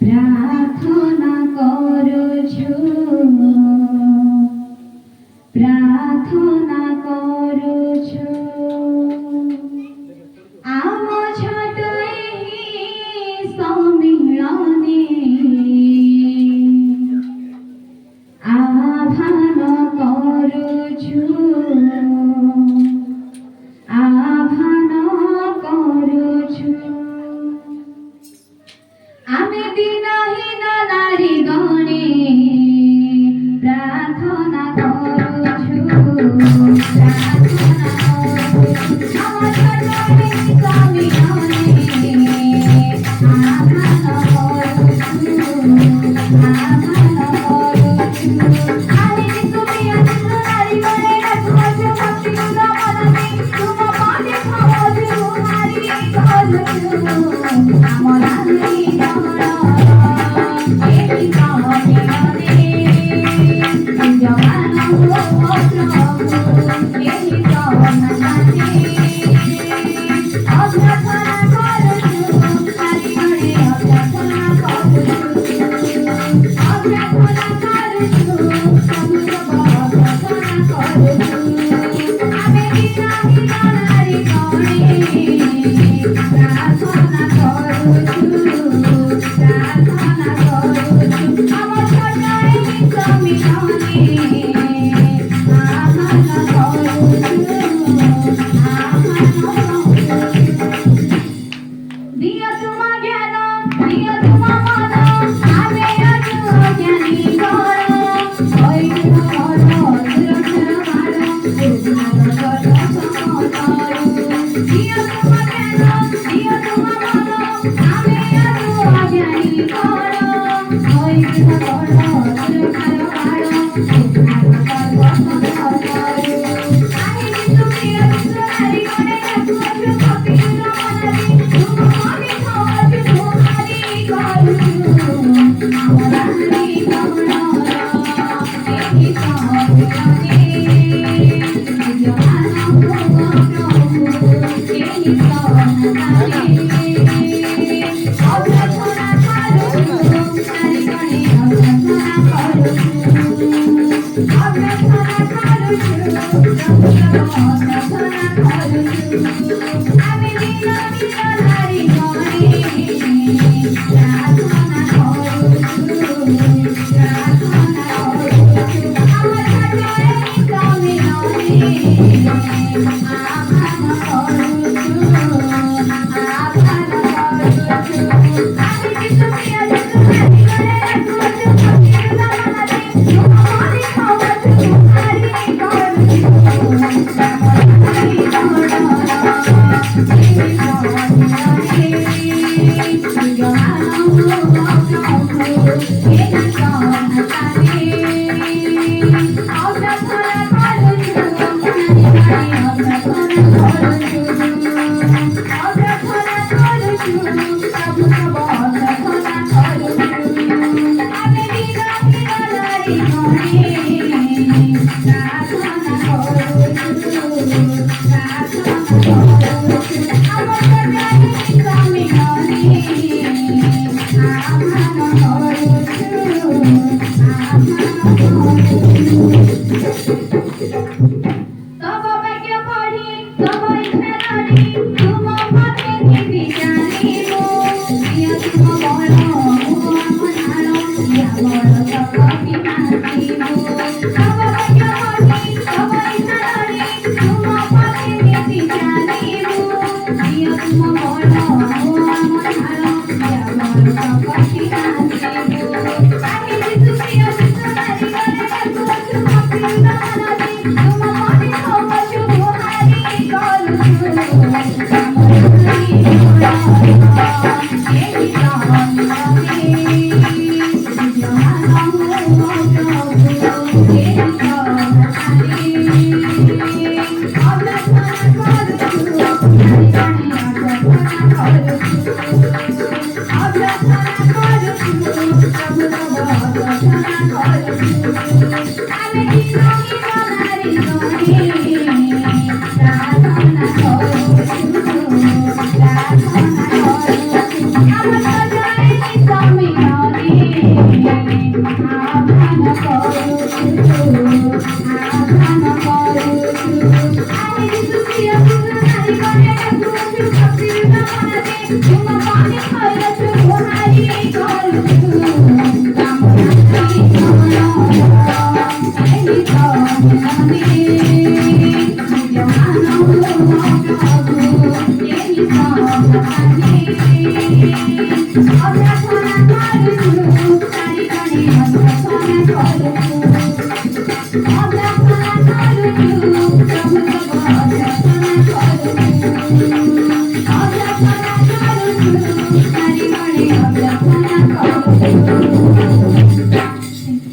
প্রার্থনা করছো, প্রার্থনা করছো আম ছোট এই সম্মিলনে আহ্বান করছো, আহ্বান করছো। আমি দিনহীন নারী গণে প্রার্থনা করছো, প্রার্থনা করছো আমার ছোট এই সম্মিলনে আহ্বান করছো, আহ্বান করছো। আমি তুমি আছো নারী গণে রাজবাজ ভক্তি রমণী তুম পাদে ভাবজ হারি করছো আমার আলি গমন এই সম্মিলনে জমান প্রভু এই জগন্নাথে অভ্যর্থনা করছো, নারী গণে অভ্যর্থনা করছো, অভ্যর্থনা করছো আমি দিনহীন নারী গণে প্রার্থনা করছো, প্রার্থনা করছো আমার ছোট এই সম্মিলনে আহ্বান করছো, আহ্বান করছো। দিও তোমা জ্ঞান, দিও তোমা মন আমি আছো জ্ঞানী কর ওই তোমার দুরক্ষর মার দুর্ভাগ্য সমতর। দিও তোমা জ্ঞান, দিও তোমা মন আমি আছো জ্ঞানী কর ওই তোমার দুরক্ষর মার দুর্ভাগ্য সমতর। আমি তুমি আছো নারী গণে রাজবাজ ভক্তি রমণী তুম পাদে ভাবজ হারি করছো আমার আলি গমন এই সম্মিলনে জমান প্রভু এই জগন্নাথে অভ্যর্থনা করছো, নারী গণে অভ্যর্থনা করছো, অভ্যর্থনা করছো অভ্যর্থনা করছো। আমি দিনহীন নারী গণে প্রার্থনা করছো, প্রার্থনা করছো আমার ছোট এই সম্মিলনে আহ্বান করছো, আহ্বান করছো। আমি তুমি আছো নারী গণে রাজবাজ ভক্তি রমণী তুম পাদে ভাবজ হারি করছো আমার আলি গমন এই সম্মিলনে জমান প্রভু এই জগন্নাথে অভ্যর্থনা করছো, নারী গণে অভ্যর্থনা করছো, অভ্যর্থনা করছো প্রভু সব অভ্যর্থনা করছো। আমি দিনহীন নারী গণে প্রার্থনা করছো, প্রার্থনা করছো আমার ছোট এই সম্মিলনে আহ্বান করছো, আহ্বান করছো। তব বাক্য পড়ি তব ইচ্ছা নারী তুম পথে নীতি জানিব ইয়া তুম বল আমার ইয়া বল সকতি নাচিব। তব বাক্য পড়ি তব ইচ্ছা নারী তুম পথে নীতি জানিব ইয়া তুম বল আমার ইয়া বল সকতি নাচিব। আমি তুমি আছো নারী গণে রাজবাজ ভক্তি রমণী তুম পাদে ভাবজ হারি করছো আমার আলি গমন এই সম্মিলনে জমান প্রভু এই জগন্নাথে অভ্যর্থনা করছো, নারী গণে অভ্যর্থনা করছো, অভ্যর্থনা করছো প্রভু সব অভ্যর্থনা করছো। আমি দিনহীন নারী গণে প্রার্থনা করছো, প্রার্থনা Thank you.